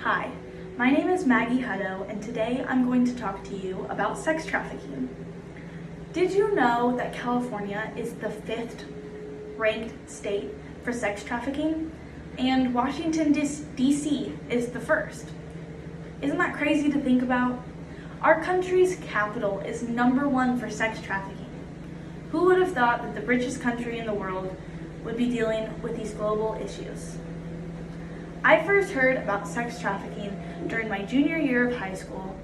Hi, my name is Maggie Hutto, and today I'm going to talk to you about sex trafficking. Did you know that California is the 5th ranked state for sex trafficking, and Washington, D.C. is the 1st? Isn't that crazy to think about? Our country's capital is #1 for sex trafficking. Who would have thought that the richest country in the world would be dealing with these global issues? I first heard about sex trafficking during my junior year of high school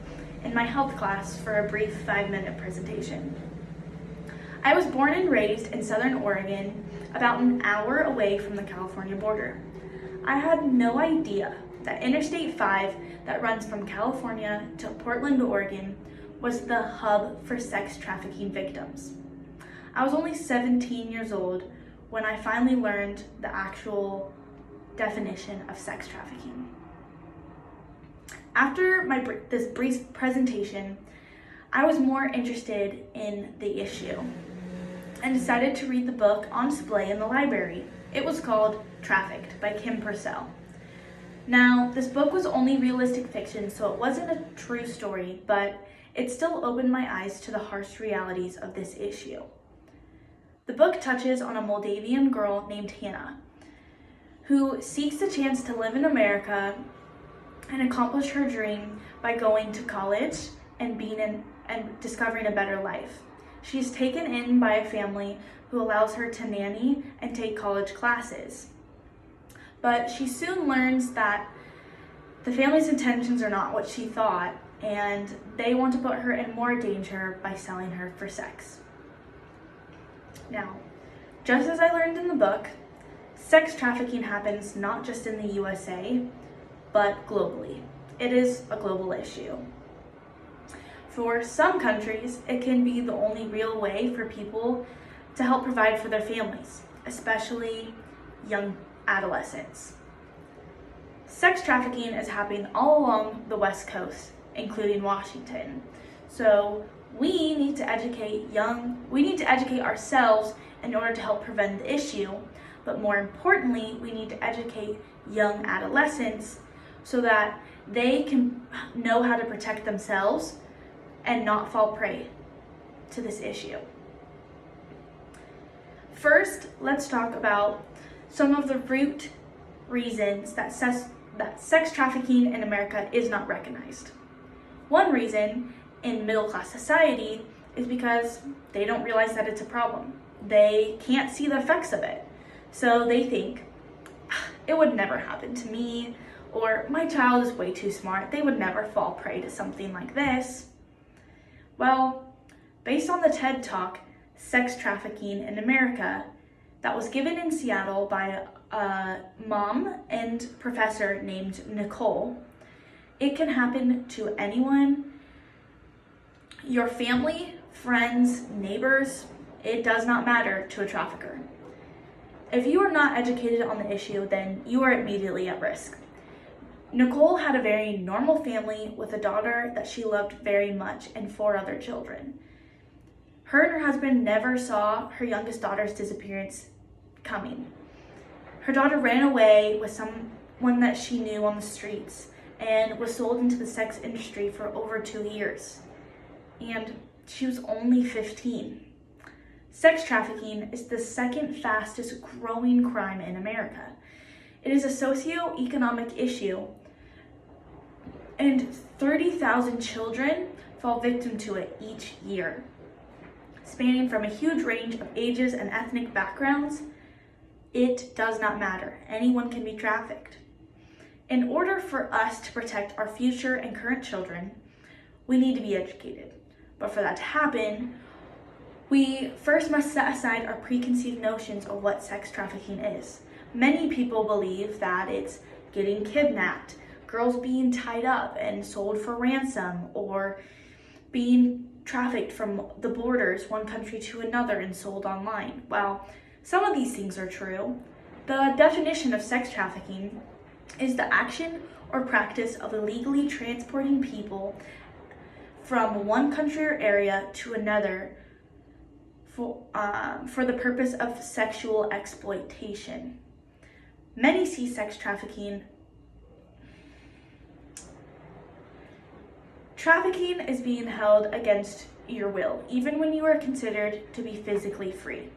in my health class for a brief 5-minute presentation. I was born and raised in Southern Oregon, about an hour away from the California border. I had no idea that Interstate 5 that runs from California to Portland, Oregon was the hub for sex trafficking victims. I was only 17 years old when I finally learned the actual definition of sex trafficking. After this brief presentation, I was more interested in the issue and decided to read the book on display in the library. It was called Trafficked by Kim Purcell. Now, this book was only realistic fiction, so it wasn't a true story, but it still opened my eyes to the harsh realities of this issue. The book touches on a Moldavian girl named Hannah, who seeks a chance to live in America and accomplish her dream by going to college and discovering a better life. She's taken in by a family who allows her to nanny and take college classes. But she soon learns that the family's intentions are not what she thought, and they want to put her in more danger by selling her for sex. Now, just as I learned in the book, sex trafficking happens not just in the USA, but globally. It is a global issue. For some countries, it can be the only real way for people to help provide for their families, especially young adolescents. Sex trafficking is happening all along the West Coast, including Washington. So we need to educate ourselves in order to help prevent the issue. But more importantly, we need to educate young adolescents so that they can know how to protect themselves and not fall prey to this issue. First, let's talk about some of the root reasons that sex trafficking in America is not recognized. One reason in middle-class society is because they don't realize that it's a problem. They can't see the effects of it. So they think, it would never happen to me, or my child is way too smart, they would never fall prey to something like this. Well, based on the TED Talk, Sex Trafficking in America, that was given in Seattle by a mom and professor named Nicole, it can happen to anyone, your family, friends, neighbors, it does not matter to a trafficker. If you are not educated on the issue, then you are immediately at risk. Nicole had a very normal family with a daughter that she loved very much and 4 other children. Her and her husband never saw her youngest daughter's disappearance coming. Her daughter ran away with someone that she knew on the streets and was sold into the sex industry for over 2 years. And she was only 15. Sex trafficking is the second fastest growing crime in America. It is a socio-economic issue, and 30,000 children fall victim to it each year. Spanning from a huge range of ages and ethnic backgrounds, it does not matter. Anyone can be trafficked. In order for us to protect our future and current children, we need to be educated. But for that to happen, we first must set aside our preconceived notions of what sex trafficking is. Many people believe that it's getting kidnapped, girls being tied up and sold for ransom, or being trafficked from the borders, one country to another, and sold online. While some of these things are true, the definition of sex trafficking is the action or practice of illegally transporting people from one country or area to another for the purpose of sexual exploitation. Many see sex trafficking Trafficking is being held against your will, even when you are considered to be physically free.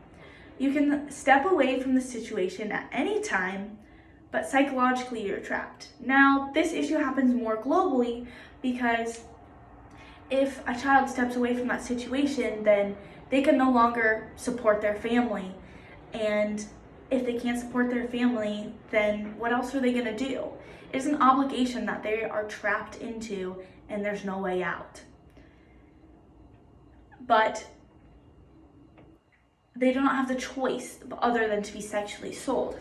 You can step away from the situation at any time, but psychologically you're trapped. Now, this issue happens more globally because if a child steps away from that situation, then they can no longer support their family. And if they can't support their family, then what else are they going to do? It's an obligation that they are trapped into and there's no way out. But they do not have the choice other than to be sexually sold.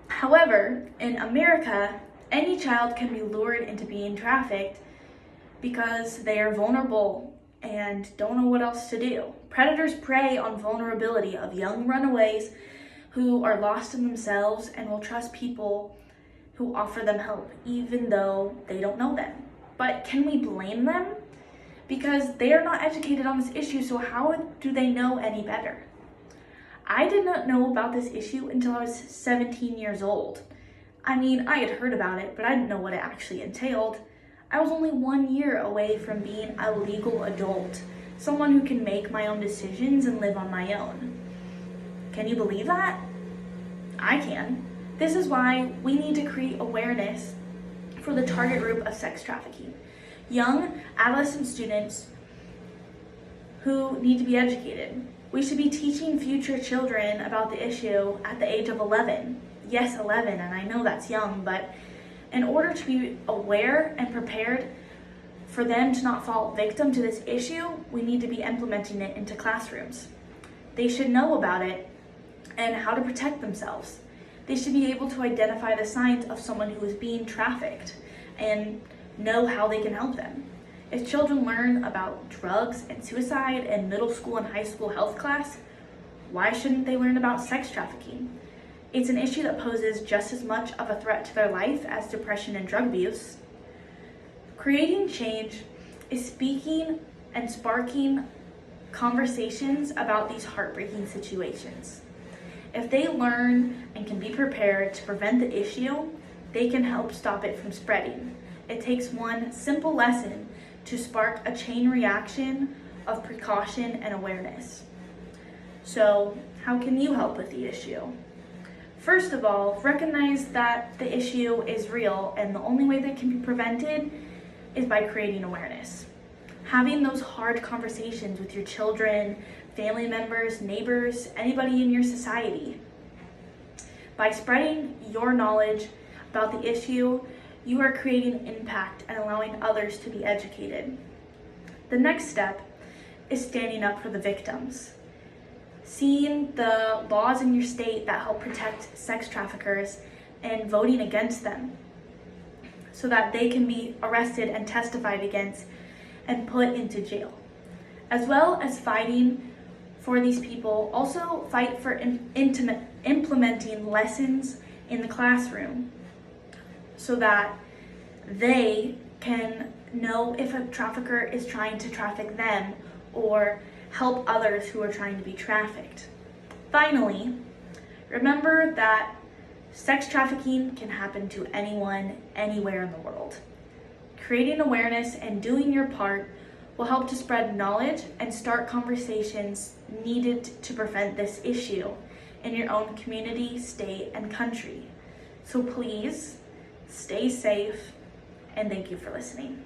However, in America, any child can be lured into being trafficked because they are vulnerable and don't know what else to do. Predators prey on vulnerability of young runaways who are lost in themselves and will trust people who offer them help, even though they don't know them. But can we blame them? Because they are not educated on this issue, so how do they know any better? I did not know about this issue until I was 17 years old. I mean, I had heard about it, but I didn't know what it actually entailed. I was only 1 year away from being a legal adult, someone who can make my own decisions and live on my own. Can you believe that? I can. This is why we need to create awareness for the target group of sex trafficking. Young adolescent students who need to be educated. We should be teaching future children about the issue at the age of 11. Yes, 11, and I know that's young, but in order to be aware and prepared for them to not fall victim to this issue, we need to be implementing it into classrooms. They should know about it and how to protect themselves. They should be able to identify the signs of someone who is being trafficked and know how they can help them. If children learn about drugs and suicide in middle school and high school health class, why shouldn't they learn about sex trafficking? It's an issue that poses just as much of a threat to their life as depression and drug abuse. Creating change is speaking and sparking conversations about these heartbreaking situations. If they learn and can be prepared to prevent the issue, they can help stop it from spreading. It takes one simple lesson to spark a chain reaction of precaution and awareness. So, how can you help with the issue? First of all, recognize that the issue is real and the only way that it can be prevented is by creating awareness. Having those hard conversations with your children, family members, neighbors, anybody in your society. By spreading your knowledge about the issue, you are creating impact and allowing others to be educated. The next step is standing up for the victims. Seeing the laws in your state that help protect sex traffickers and voting against them so that they can be arrested and testified against and put into jail. As well as fighting for these people, also fight for implementing lessons in the classroom so that they can know if a trafficker is trying to traffic them or help others who are trying to be trafficked. Finally, remember that sex trafficking can happen to anyone, anywhere in the world. Creating awareness and doing your part will help to spread knowledge and start conversations needed to prevent this issue in your own community, state, and country. So please, stay safe, and thank you for listening.